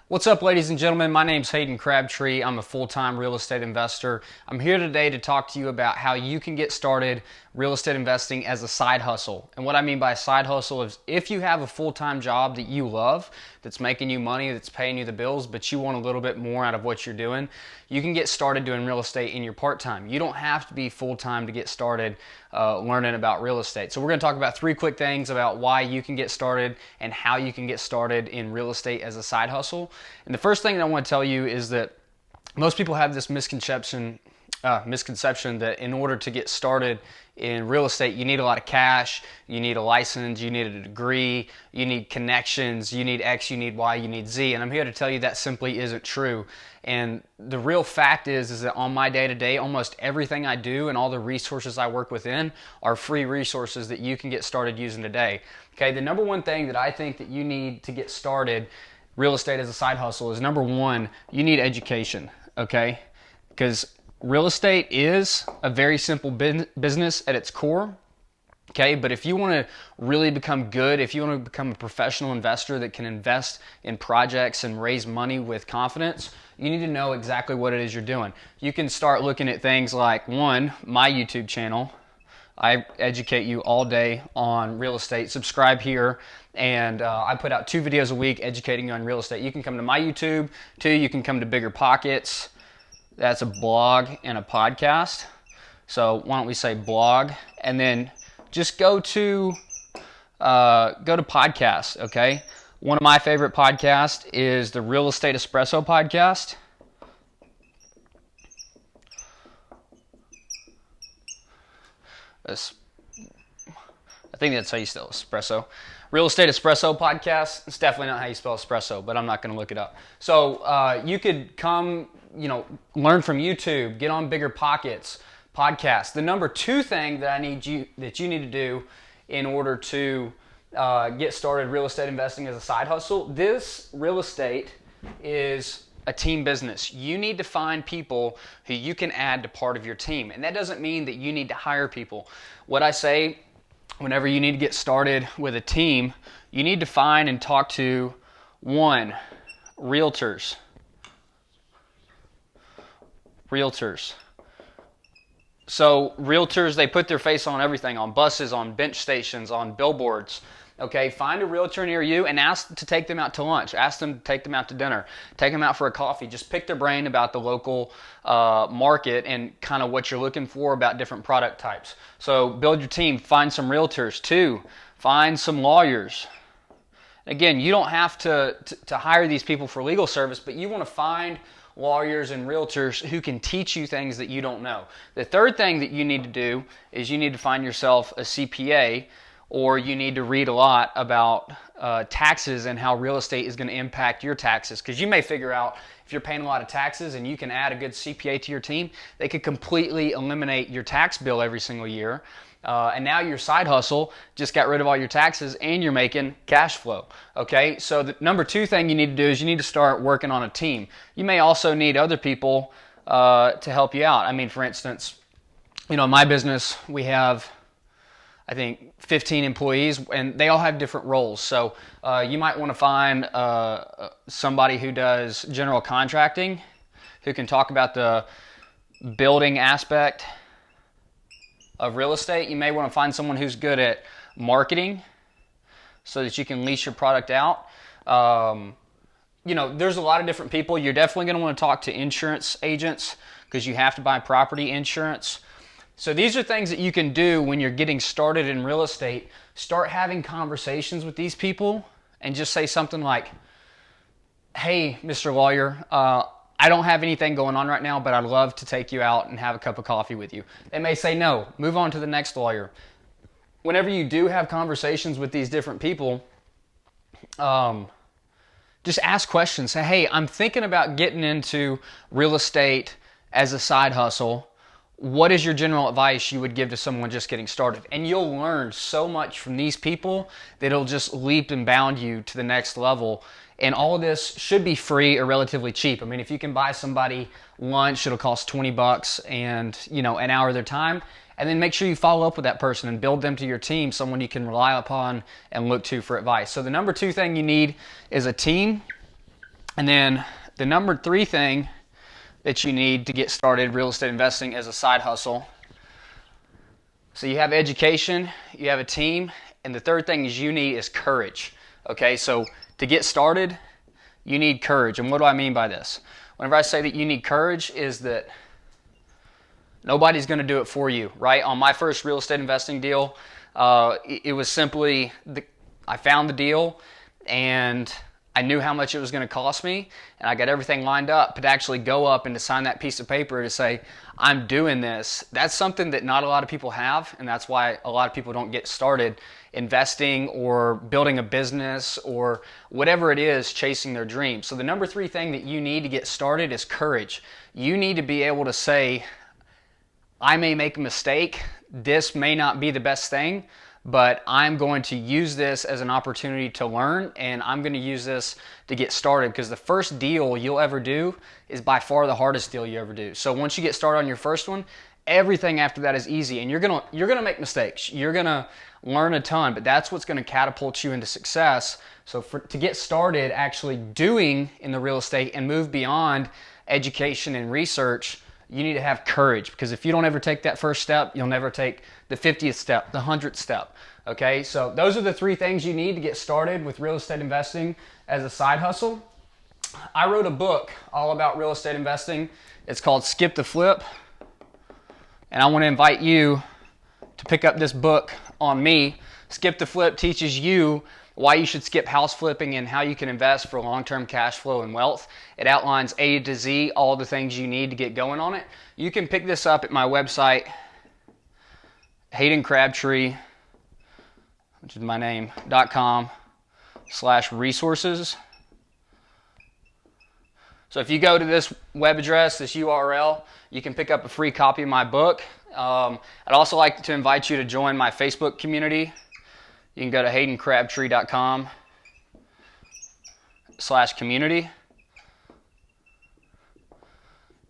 What's up, ladies and gentlemen? My name's Hayden Crabtree. I'm a full-time real estate investor. I'm here today to talk to you about how you can get started real estate investing as a side hustle. And what I mean by a side hustle is if you have a full-time job that you love, that's making you money, that's paying you the bills, but you want a little bit more out of what you're doing, you can get started doing real estate in your part-time. You don't have to be full-time to get started learning about real estate. So we're going to talk about 3 quick things about why you can get started and how you can get started in real estate as a side hustle. And the first thing that I want to tell you is that most people have this misconception that in order to get started in real estate, you need a lot of cash, you need a license, you need a degree, you need connections, you need X, you need Y, you need Z. And I'm here to tell you that simply isn't true. And the real fact is that on my day-to-day, almost everything I do and all the resources I work within are free resources that you can get started using today. Okay, the number one thing that I think that you need to get started real estate as a side hustle is, number one, you need education, okay? Because real estate is a very simple business at its core, okay? But if you want to really become good, if you want to become a professional investor that can invest in projects and raise money with confidence, you need to know exactly what it is you're doing. You can start looking at things like, one, my YouTube channel. I educate you all day on real estate. Subscribe here, and I put out 2 videos a week educating you on real estate. You can come to my YouTube. 2, you can come to Bigger Pockets. That's a blog and a podcast. So why don't we say blog, and then just go to podcast, okay? One of my favorite podcasts is the Real Estate Espresso podcast. I think that's how you spell espresso. Real Estate Espresso podcast. It's definitely not how you spell espresso, but I'm not going to look it up. So you could come, learn from YouTube, get on Bigger Pockets podcast. The number 2 thing that you need to do in order to get started real estate investing as a side hustle. This real estate is a team business. You need to find people who you can add to part of your team. And that doesn't mean that you need to hire people. What I say, whenever you need to get started with a team, you need to find and talk to, 1, realtors. So realtors, they put their face on everything, on buses, on bench stations, on billboards. Okay, find a realtor near you and ask to take them out to lunch. Ask them to take them out to dinner. Take them out for a coffee. Just pick their brain about the local market and kind of what you're looking for about different product types. So build your team. Find some realtors. 2, find some lawyers. Again, you don't have to hire these people for legal service, but you want to find lawyers and realtors who can teach you things that you don't know. The third thing that you need to do is you need to find yourself a CPA, or you need to read a lot about taxes and how real estate is going to impact your taxes. Because you may figure out if you're paying a lot of taxes and you can add a good CPA to your team, they could completely eliminate your tax bill every single year. And now your side hustle just got rid of all your taxes and you're making cash flow. Okay, so the number 2 thing you need to do is you need to start working on a team. You may also need other people to help you out. I mean, for instance, in my business, we have, I think, 15 employees, and they all have different roles. So you might want to find somebody who does general contracting, who can talk about the building aspect of real estate. You may want to find someone who's good at marketing so that you can lease your product out. There's a lot of different people. You're definitely going to want to talk to insurance agents because you have to buy property insurance. So these are things that you can do when you're getting started in real estate. Start having conversations with these people and just say something like, "Hey, Mr. Lawyer, I don't have anything going on right now, but I'd love to take you out and have a cup of coffee with you." They may say no. Move on to the next lawyer. Whenever you do have conversations with these different people, just ask questions. Say, "Hey, I'm thinking about getting into real estate as a side hustle. What is your general advice you would give to someone just getting started?" And you'll learn so much from these people that it'll just leap and bound you to the next level. And all of this should be free or relatively cheap. I mean, if you can buy somebody lunch, it'll cost $20 and, an hour of their time. And then make sure you follow up with that person and build them to your team, someone you can rely upon and look to for advice. So the number 2 thing you need is a team. And then the number 3 thing that you need to get started real estate investing as a side hustle. So you have education, you have a team, and the third thing is you need is courage. Okay, so to get started, you need courage. And what do I mean by this? Whenever I say that you need courage, is that nobody's going to do it for you, right? On my first real estate investing deal, it was simply, I found the deal and I knew how much it was going to cost me, and I got everything lined up. But to actually go up and to sign that piece of paper to say, I'm doing this, that's something that not a lot of people have, and that's why a lot of people don't get started investing or building a business or whatever it is, chasing their dreams. So the number 3 thing that you need to get started is courage. You need to be able to say, I may make a mistake, this may not be the best thing, but I'm going to use this as an opportunity to learn, and I'm going to use this to get started, because the first deal you'll ever do is by far the hardest deal you ever do. So once you get started on your first one, everything after that is easy, and you're gonna make mistakes. You're gonna learn a ton, but that's what's going to catapult you into success. So to get started actually doing in the real estate and move beyond education and research, you need to have courage, because if you don't ever take that first step, you'll never take the 50th step, the 100th step. Okay, so those are the 3 things you need to get started with real estate investing as a side hustle. I wrote a book all about real estate investing. It's called Skip the Flip, and I want to invite you to pick up this book on me. Skip the Flip teaches you why you should skip house flipping and how you can invest for long-term cash flow and wealth. It outlines A to Z, all the things you need to get going on it. You can pick this up at my website, Hayden Crabtree, which is my name, .com/resources. So if you go to this web address, this URL, you can pick up a free copy of my book. I'd also like to invite you to join my Facebook community. You can go to haydencrabtree.com/community.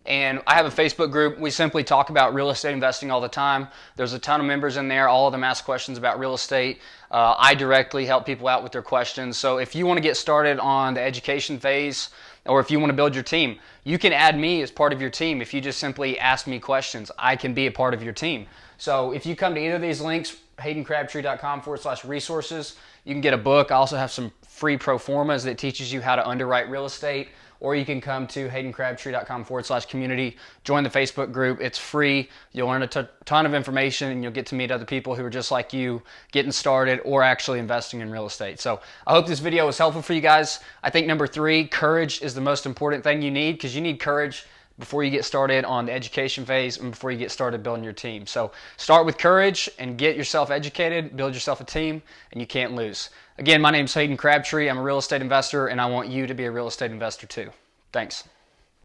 And I have a Facebook group. We simply talk about real estate investing all the time. There's a ton of members in there. All of them ask questions about real estate. I directly help people out with their questions. So if you want to get started on the education phase, or if you want to build your team, you can add me as part of your team. If you just simply ask me questions, I can be a part of your team. So if you come to either of these links, haydencrabtree.com/resources, you can get a book. I also have some free pro formas that teaches you how to underwrite real estate. Or you can come to haydencrabtree.com/community, join the Facebook group. It's free. You'll learn a ton of information, and you'll get to meet other people who are just like you, getting started or actually investing in real estate. So I hope this video was helpful for you guys. I think number 3, courage is the most important thing you need, because you need courage before you get started on the education phase and before you get started building your team. So start with courage and get yourself educated, build yourself a team, and you can't lose. Again, my name is Hayden Crabtree. I'm a real estate investor, and I want you to be a real estate investor too. Thanks.